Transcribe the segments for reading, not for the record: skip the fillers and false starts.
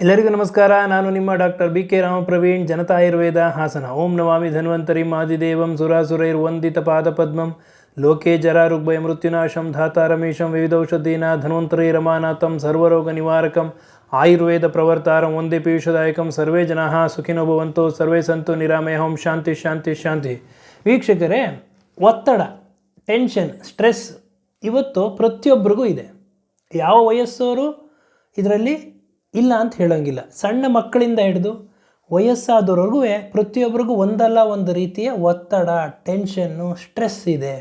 ಎಲ್ಲರಿಗೂ ನಮಸ್ಕಾರ. ನಾನು ನಿಮ್ಮ ಡಾಕ್ಟರ್ BK ರಾಮಪ್ರವೀಣ್, ಜನತಾ ಆಯುರ್ವೇದ, ಹಾಸನ. ಓಂ ನಮಾಮಿ ಧನ್ವಂತರಿ ಆದಿದೇವಂ ಸುರಾಸುರೈರ್ವಂದಿತ ಪಾದಪದ್ಮಂ ಲೋಕೆ ಜರಾರುಗ್ಭಯ ಮೃತ್ಯುನಾಶಂ ಧಾತಾರಮೇಶಂ ವಿವಿಧೌಷಧೀನ ಧನ್ವಂತರೈರಮಾನಾಥಂ ಸರ್ವರೋಗ ನಿವಾರಕಂ ಆಯುರ್ವೇದ ಪ್ರವರ್ತಾರಂ ಒಂದೇ ಪೀಯೂಷದಾಯಕಂ. ಸರ್ವೇ ಜನಾಃ ಸುಖಿನೋ ಭವಂತು, ಸರ್ವೇ ಸಂತು ನಿರಾಮಯ. ಓಂ ಶಾಂತಿ ಶಾಂತಿ ಶಾಂತಿ. ವೀಕ್ಷಕರೇ, ಒತ್ತಡ, ಟೆನ್ಷನ್, ಸ್ಟ್ರೆಸ್ ಇವತ್ತು ಪ್ರತಿಯೊಬ್ಬರಿಗೂ ಇದೆ. ಯಾವ ವಯಸ್ಸವರು ಇದರಲ್ಲಿ ಇಲ್ಲ ಅಂತ ಹೇಳೋಂಗಿಲ್ಲ. ಸಣ್ಣ ಮಕ್ಕಳಿಂದ ಹಿಡಿದು ವಯಸ್ಸಾದವ್ರಿಗೂ ಪ್ರತಿಯೊಬ್ಬರಿಗೂ ಒಂದಲ್ಲ ಒಂದು ರೀತಿಯ ಒತ್ತಡ, ಟೆನ್ಷನ್ನು, ಸ್ಟ್ರೆಸ್ ಇದೆ.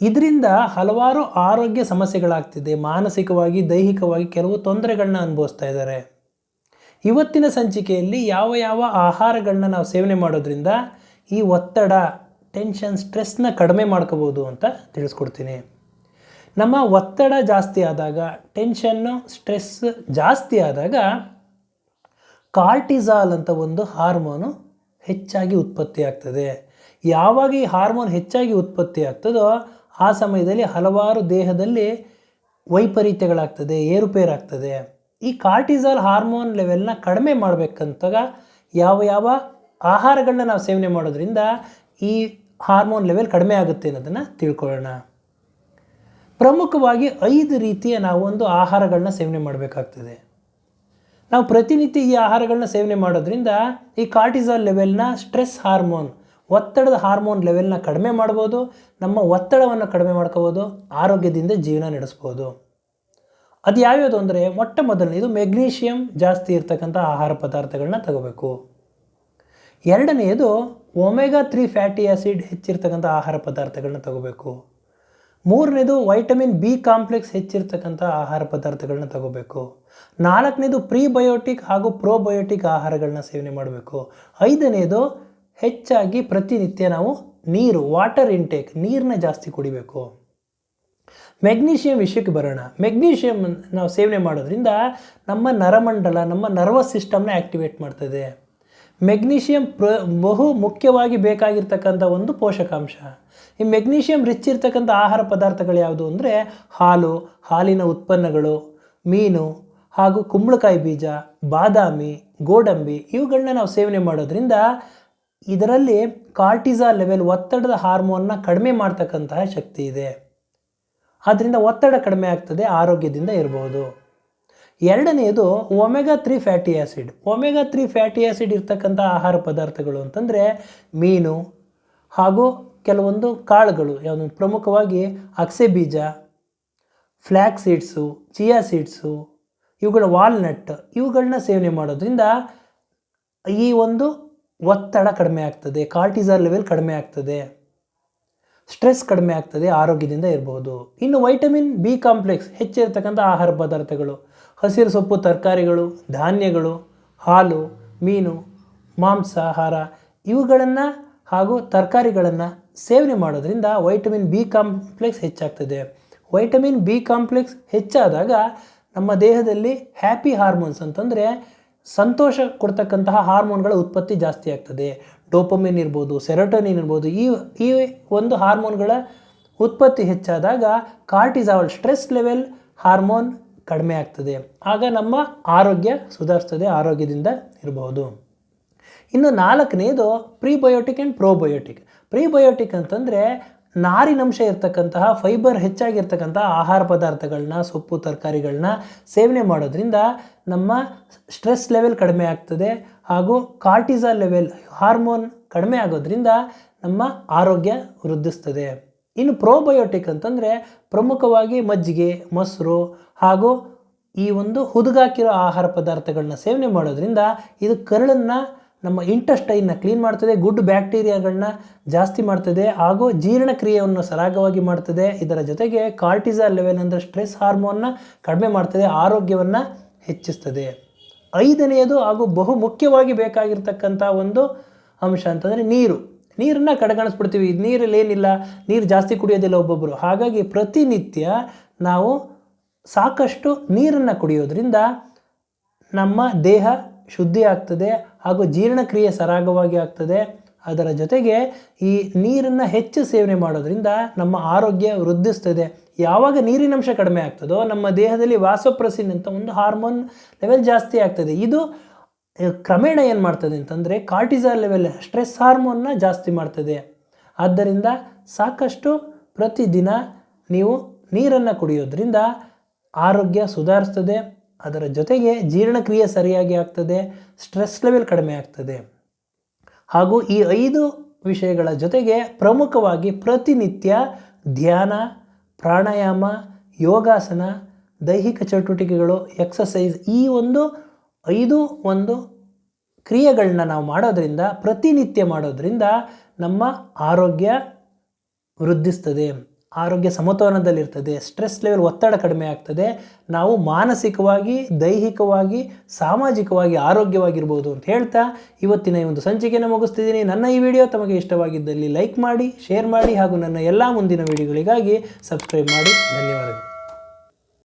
ಇದರಿಂದ ಹಲವಾರು ಆರೋಗ್ಯ ಸಮಸ್ಯೆಗಳಾಗ್ತಿದೆ. ಮಾನಸಿಕವಾಗಿ, ದೈಹಿಕವಾಗಿ ಕೆಲವು ತೊಂದರೆಗಳನ್ನ ಅನುಭವಿಸ್ತಾ ಇದ್ದಾರೆ. ಇವತ್ತಿನ ಸಂಚಿಕೆಯಲ್ಲಿ ಯಾವ ಯಾವ ಆಹಾರಗಳನ್ನ ನಾವು ಸೇವನೆ ಮಾಡೋದ್ರಿಂದ ಈ ಒತ್ತಡ, ಟೆನ್ಷನ್, ಸ್ಟ್ರೆಸ್ನ ಕಡಿಮೆ ಮಾಡ್ಕೋಬೋದು ಅಂತ ತಿಳಿಸ್ಕೊಡ್ತೀನಿ. ನಮ್ಮ ಒತ್ತಡ ಜಾಸ್ತಿ ಆದಾಗ, ಟೆನ್ಷನ್ನು, ಸ್ಟ್ರೆಸ್ ಜಾಸ್ತಿ ಆದಾಗ ಕಾರ್ಟಿಸಾಲ್ ಅಂತ ಒಂದು ಹಾರ್ಮೋನು ಹೆಚ್ಚಾಗಿ ಉತ್ಪತ್ತಿ ಆಗ್ತದೆ. ಯಾವಾಗ ಈ ಹಾರ್ಮೋನ್ ಹೆಚ್ಚಾಗಿ ಉತ್ಪತ್ತಿ ಆಗ್ತದೋ ಆ ಸಮಯದಲ್ಲಿ ಹಲವಾರು ದೇಹದಲ್ಲಿ ವೈಪರೀತ್ಯಗಳಾಗ್ತದೆ, ಏರುಪೇರಾಗ್ತದೆ. ಈ ಕಾರ್ಟಿಸಾಲ್ ಹಾರ್ಮೋನ್ ಲೆವೆಲ್ನ ಕಡಿಮೆ ಮಾಡಬೇಕಂತಾಗ ಯಾವ ಯಾವ ಆಹಾರಗಳನ್ನ ನಾವು ಸೇವನೆ ಮಾಡೋದ್ರಿಂದ ಈ ಹಾರ್ಮೋನ್ ಲೆವೆಲ್ ಕಡಿಮೆ ಆಗುತ್ತೆ ಅನ್ನೋದನ್ನು ತಿಳ್ಕೊಳ್ಳೋಣ. ಪ್ರಮುಖವಾಗಿ 5 ರೀತಿಯ ನಾವು ಒಂದು ಆಹಾರಗಳನ್ನ ಸೇವನೆ ಮಾಡಬೇಕಾಗ್ತದೆ. ನಾವು ಪ್ರತಿನಿತ್ಯ ಈ ಆಹಾರಗಳನ್ನ ಸೇವನೆ ಮಾಡೋದ್ರಿಂದ ಈ ಕಾರ್ಟಿಸಾಲ್ ಲೆವೆಲ್ನ, ಸ್ಟ್ರೆಸ್ ಹಾರ್ಮೋನ್, ಒತ್ತಡದ ಹಾರ್ಮೋನ್ ಲೆವೆಲ್ನ ಕಡಿಮೆ ಮಾಡ್ಬೋದು. ನಮ್ಮ ಒತ್ತಡವನ್ನು ಕಡಿಮೆ ಮಾಡ್ಕೋಬೋದು, ಆರೋಗ್ಯದಿಂದ ಜೀವನ ನಡೆಸ್ಬೋದು. ಅದು ಯಾವ್ಯಾವುದು ಅಂದರೆ, ಮೊಟ್ಟ ಮೊದಲನೇದು ಮೆಗ್ನೀಷಿಯಮ್ ಜಾಸ್ತಿ ಇರ್ತಕ್ಕಂಥ ಆಹಾರ ಪದಾರ್ಥಗಳನ್ನ ತಗೋಬೇಕು. ಎರಡನೆಯದು ಒಮೆಗಾ 3 ಫ್ಯಾಟಿ ಆ್ಯಸಿಡ್ ಹೆಚ್ಚಿರ್ತಕ್ಕಂಥ ಆಹಾರ ಪದಾರ್ಥಗಳನ್ನ ತಗೋಬೇಕು. ಮೂರನೇದು ವೈಟಮಿನ್ B ಕಾಂಪ್ಲೆಕ್ಸ್ ಹೆಚ್ಚಿರ್ತಕ್ಕಂಥ ಆಹಾರ ಪದಾರ್ಥಗಳನ್ನ ತಗೋಬೇಕು. ನಾಲ್ಕನೇದು ಪ್ರೀಬಯೋಟಿಕ್ ಹಾಗೂ ಪ್ರೋಬಯೋಟಿಕ್ ಆಹಾರಗಳನ್ನ ಸೇವನೆ ಮಾಡಬೇಕು. ಐದನೇದು ಹೆಚ್ಚಾಗಿ ಪ್ರತಿನಿತ್ಯ ನಾವು ನೀರು, ವಾಟರ್ ಇಂಟೇಕ್, ನೀರನ್ನ ಜಾಸ್ತಿ ಕುಡಿಬೇಕು. ಮೆಗ್ನೀಷಿಯಂ ವಿಷಯಕ್ಕೆ ಬರೋಣ. ಮೆಗ್ನೀಷಿಯಮ್ ನಾವು ಸೇವನೆ ಮಾಡೋದ್ರಿಂದ ನಮ್ಮ ನರಮಂಡಲ, ನಮ್ಮ ನರ್ವಸ್ ಸಿಸ್ಟಮ್ನ ಆ್ಯಕ್ಟಿವೇಟ್ ಮಾಡ್ತದೆ. ಮೆಗ್ನೀಷಿಯಂ ಬಹು ಮುಖ್ಯವಾಗಿ ಬೇಕಾಗಿರ್ತಕ್ಕಂಥ ಒಂದು ಪೋಷಕಾಂಶ. ಈ ಮೆಗ್ನೀಷಿಯಂ ರಿಚ್ ಇರ್ತಕ್ಕಂಥ ಆಹಾರ ಪದಾರ್ಥಗಳು ಯಾವುದು ಅಂದರೆ ಹಾಲು, ಹಾಲಿನ ಉತ್ಪನ್ನಗಳು, ಮೀನು ಹಾಗೂ ಕುಂಬಳಕಾಯಿ ಬೀಜ, ಬಾದಾಮಿ, ಗೋಡಂಬಿ ಇವುಗಳನ್ನ ನಾವು ಸೇವನೆ ಮಾಡೋದ್ರಿಂದ ಇದರಲ್ಲಿ ಕಾರ್ಟಿಸಾಲ್ ಲೆವೆಲ್, ಒತ್ತಡದ ಹಾರ್ಮೋನ್ನ ಕಡಿಮೆ ಮಾಡ್ತಕ್ಕಂತಹ ಶಕ್ತಿ ಇದೆ. ಆದ್ದರಿಂದ ಒತ್ತಡ ಕಡಿಮೆ ಆಗ್ತದೆ, ಆರೋಗ್ಯದಿಂದ ಇರ್ಬೋದು. ಎರಡನೆಯದು omega 3 fatty acid. Omega 3 fatty acid ಇರ್ತಕ್ಕಂಥ ಆಹಾರ ಪದಾರ್ಥಗಳು ಅಂತಂದರೆ ಮೀನು ಹಾಗೂ ಕೆಲವೊಂದು ಕಾಳುಗಳು, ಯಾವುದು ಪ್ರಮುಖವಾಗಿ ಅಗಸೆ ಬೀಜ, ಫ್ಲ್ಯಾಕ್ಸ್ ಸೀಡ್ಸು, ಚಿಯಾ ಸೀಡ್ಸು, ಇವುಗಳ ವಾಲ್ನಟ್, ಇವುಗಳನ್ನ ಸೇವನೆ ಮಾಡೋದ್ರಿಂದ ಈ ಒಂದು ಒತ್ತಡ ಕಡಿಮೆ ಆಗ್ತದೆ, ಕಾರ್ಟಿಸಾಲ್ ಲೆವೆಲ್ ಕಡಿಮೆ ಆಗ್ತದೆ, ಸ್ಟ್ರೆಸ್ ಕಡಿಮೆ ಆಗ್ತದೆ, ಆರೋಗ್ಯದಿಂದ ಇರ್ಬೋದು. ಇನ್ನು ವೈಟಮಿನ್ B ಕಾಂಪ್ಲೆಕ್ಸ್ ಹೆಚ್ಚಿರ್ತಕ್ಕಂಥ ಆಹಾರ ಪದಾರ್ಥಗಳು, ಹಸಿರು ಸೊಪ್ಪು, ತರಕಾರಿಗಳು, ಧಾನ್ಯಗಳು, ಹಾಲು, ಮೀನು, ಮಾಂಸಾಹಾರ ಇವುಗಳನ್ನು ಹಾಗೂ ತರಕಾರಿಗಳನ್ನು ಸೇವನೆ ಮಾಡೋದ್ರಿಂದ ವೈಟಮಿನ್ B ಕಾಂಪ್ಲೆಕ್ಸ್ ಹೆಚ್ಚಾಗ್ತದೆ. ವೈಟಮಿನ್ B ಕಾಂಪ್ಲೆಕ್ಸ್ ಹೆಚ್ಚಾದಾಗ ನಮ್ಮ ದೇಹದಲ್ಲಿ ಹ್ಯಾಪಿ ಹಾರ್ಮೋನ್ಸ್ ಅಂತಂದರೆ ಸಂತೋಷ ಕೊಡ್ತಕ್ಕಂತಹ ಹಾರ್ಮೋನ್ಗಳ ಉತ್ಪತ್ತಿ ಜಾಸ್ತಿ ಆಗ್ತದೆ. ಡೋಪಮಿನ್ ಇರ್ಬೋದು, ಸೆರೋಟೋನಿನ್ ಇರ್ಬೋದು, ಈ ಒಂದು ಹಾರ್ಮೋನ್ಗಳ ಉತ್ಪತ್ತಿ ಹೆಚ್ಚಾದಾಗ ಕಾರ್ಟಿಸಾಲ್, ಸ್ಟ್ರೆಸ್ ಲೆವೆಲ್ ಹಾರ್ಮೋನ್ ಕಡಿಮೆ ಆಗ್ತದೆ. ಆಗ ನಮ್ಮ ಆರೋಗ್ಯ ಸುಧಾರಿಸ್ತದೆ, ಆರೋಗ್ಯದಿಂದ ಇರಬಹುದು. ಇನ್ನು ನಾಲ್ಕನೇದು ಪ್ರೀಬಯೋಟಿಕ್ ಆ್ಯಂಡ್ ಪ್ರೋಬಯೋಟಿಕ್. ಪ್ರೀಬಯೋಟಿಕ್ ಅಂತಂದರೆ ನಾರಿನಂಶ ಇರ್ತಕ್ಕಂತಹ, ಫೈಬರ್ ಹೆಚ್ಚಾಗಿರ್ತಕ್ಕಂತಹ ಆಹಾರ ಪದಾರ್ಥಗಳನ್ನ, ಸೊಪ್ಪು ತರಕಾರಿಗಳನ್ನ ಸೇವನೆ ಮಾಡೋದ್ರಿಂದ ನಮ್ಮ ಸ್ಟ್ರೆಸ್ ಲೆವೆಲ್ ಕಡಿಮೆ ಆಗ್ತದೆ ಹಾಗೂ ಕಾರ್ಟಿಸಾಲ್ ಲೆವೆಲ್ ಹಾರ್ಮೋನ್ ಕಡಿಮೆ ಆಗೋದ್ರಿಂದ ನಮ್ಮ ಆರೋಗ್ಯ ವೃದ್ಧಿಸ್ತದೆ. ಇನ್ನು ಪ್ರೋಬಯೋಟಿಕ್ ಅಂತಂದರೆ ಪ್ರಮುಖವಾಗಿ ಮಜ್ಜಿಗೆ, ಮೊಸರು ಹಾಗೂ ಈ ಒಂದು ಹುದುಗಾಕಿರೋ ಆಹಾರ ಪದಾರ್ಥಗಳನ್ನ ಸೇವನೆ ಮಾಡೋದ್ರಿಂದ ಇದು ಕರಳನ್ನು, ನಮ್ಮ ಇಂಟೆಸ್ಟೈನ್ನ ಕ್ಲೀನ್ ಮಾಡ್ತದೆ, ಗುಡ್ ಬ್ಯಾಕ್ಟೀರಿಯಾಗಳನ್ನ ಜಾಸ್ತಿ ಮಾಡ್ತದೆ ಹಾಗೂ ಜೀರ್ಣಕ್ರಿಯೆಯನ್ನು ಸರಾಗವಾಗಿ ಮಾಡ್ತದೆ. ಇದರ ಜೊತೆಗೆ ಕಾರ್ಟಿಸಾಲ್ ಲೆವೆಲ್ ಅಂದರೆ ಸ್ಟ್ರೆಸ್ ಹಾರ್ಮೋನ್ನ ಕಡಿಮೆ ಮಾಡ್ತದೆ, ಆರೋಗ್ಯವನ್ನು ಹೆಚ್ಚಿಸ್ತದೆ. ಐದನೆಯದು ಹಾಗೂ ಬಹು ಮುಖ್ಯವಾಗಿ ಬೇಕಾಗಿರ್ತಕ್ಕಂಥ ಒಂದು ಅಂಶ ಅಂತಂದರೆ ನೀರು. ನೀರನ್ನು ಕಡೆಗಣಿಸ್ಬಿಡ್ತೀವಿ. ನೀರಲ್ಲಿ ಏನಿಲ್ಲ, ನೀರು ಜಾಸ್ತಿ ಕುಡಿಯೋದಿಲ್ಲ ಒಬ್ಬೊಬ್ಬರು. ಹಾಗಾಗಿ ಪ್ರತಿನಿತ್ಯ ನಾವು ಸಾಕಷ್ಟು ನೀರನ್ನು ಕುಡಿಯೋದ್ರಿಂದ ನಮ್ಮ ದೇಹ ಶುದ್ಧಿ ಆಗ್ತದೆ ಹಾಗೂ ಜೀರ್ಣಕ್ರಿಯೆ ಸರಾಗವಾಗಿ ಆಗ್ತದೆ, ಅದರ ಜೊತೆಗೆ ಈ ನೀರನ್ನು ಹೆಚ್ಚು ಸೇವನೆ ಮಾಡೋದ್ರಿಂದ ನಮ್ಮ ಆರೋಗ್ಯ ವೃದ್ಧಿಸ್ತದೆ. ಯಾವಾಗ ನೀರಿನಂಶ ಕಡಿಮೆ ಆಗ್ತದೋ ನಮ್ಮ ದೇಹದಲ್ಲಿ ವಾಸೋಪ್ರೆಸಿನ್ ಅಂತ ಒಂದು ಹಾರ್ಮೋನ್ ಲೆವೆಲ್ ಜಾಸ್ತಿ ಆಗ್ತದೆ. ಇದು ಕ್ರಮೇಣ ಏನು ಮಾಡ್ತದೆ ಅಂತಂದರೆ ಕಾರ್ಟಿಸಾಲ್ ಲೆವೆಲ್ ಸ್ಟ್ರೆಸ್ ಹಾರ್ಮೋನ್ನ ಜಾಸ್ತಿ ಮಾಡ್ತದೆ. ಆದ್ದರಿಂದ ಸಾಕಷ್ಟು ಪ್ರತಿದಿನ ನೀವು ನೀರನ್ನು ಕುಡಿಯೋದ್ರಿಂದ ಆರೋಗ್ಯ ಸುಧಾರಿಸ್ತದೆ. ಅದರ ಜೊತೆಗೆ ಜೀರ್ಣಕ್ರಿಯೆ ಸರಿಯಾಗಿ ಆಗ್ತದೆ, ಸ್ಟ್ರೆಸ್ ಲೆವೆಲ್ ಕಡಿಮೆ ಆಗ್ತದೆ. ಹಾಗೂ ಈ 5 ವಿಷಯಗಳ ಜೊತೆಗೆ ಪ್ರಮುಖವಾಗಿ ಪ್ರತಿನಿತ್ಯ ಧ್ಯಾನ, ಪ್ರಾಣಾಯಾಮ, ಯೋಗಾಸನ, ದೈಹಿಕ ಚಟುವಟಿಕೆಗಳು, ಎಕ್ಸಸೈಸ್ ಈ ಒಂದು 5 ಕ್ರಿಯೆಗಳನ್ನ ನಾವು ಮಾಡೋದ್ರಿಂದ ಪ್ರತಿನಿತ್ಯ ಮಾಡೋದ್ರಿಂದ ನಮ್ಮ ಆರೋಗ್ಯ ವೃದ್ಧಿಸ್ತದೆ, ಆರೋಗ್ಯ ಸಮತೋಲನದಲ್ಲಿರ್ತದೆ, ಸ್ಟ್ರೆಸ್ ಲೆವೆಲ್ ಒತ್ತಡ ಕಡಿಮೆ ಆಗ್ತದೆ, ನಾವು ಮಾನಸಿಕವಾಗಿ, ದೈಹಿಕವಾಗಿ, ಸಾಮಾಜಿಕವಾಗಿ ಆರೋಗ್ಯವಾಗಿರ್ಬೋದು ಅಂತ ಹೇಳ್ತಾ ಇವತ್ತಿನ ಈ ಒಂದು ಸಂಚಿಕೆಯನ್ನು ಮುಗಿಸ್ತಿದ್ದೀನಿ. ನನ್ನ ಈ ವಿಡಿಯೋ ತಮಗೆ ಇಷ್ಟವಾಗಿದ್ದಲ್ಲಿ ಲೈಕ್ ಮಾಡಿ, ಶೇರ್ ಮಾಡಿ ಹಾಗೂ ನನ್ನ ಎಲ್ಲ ಮುಂದಿನ ವಿಡಿಯೋಗಳಿಗಾಗಿ ಸಬ್ಸ್ಕ್ರೈಬ್ ಮಾಡಿ. ಧನ್ಯವಾದಗಳು.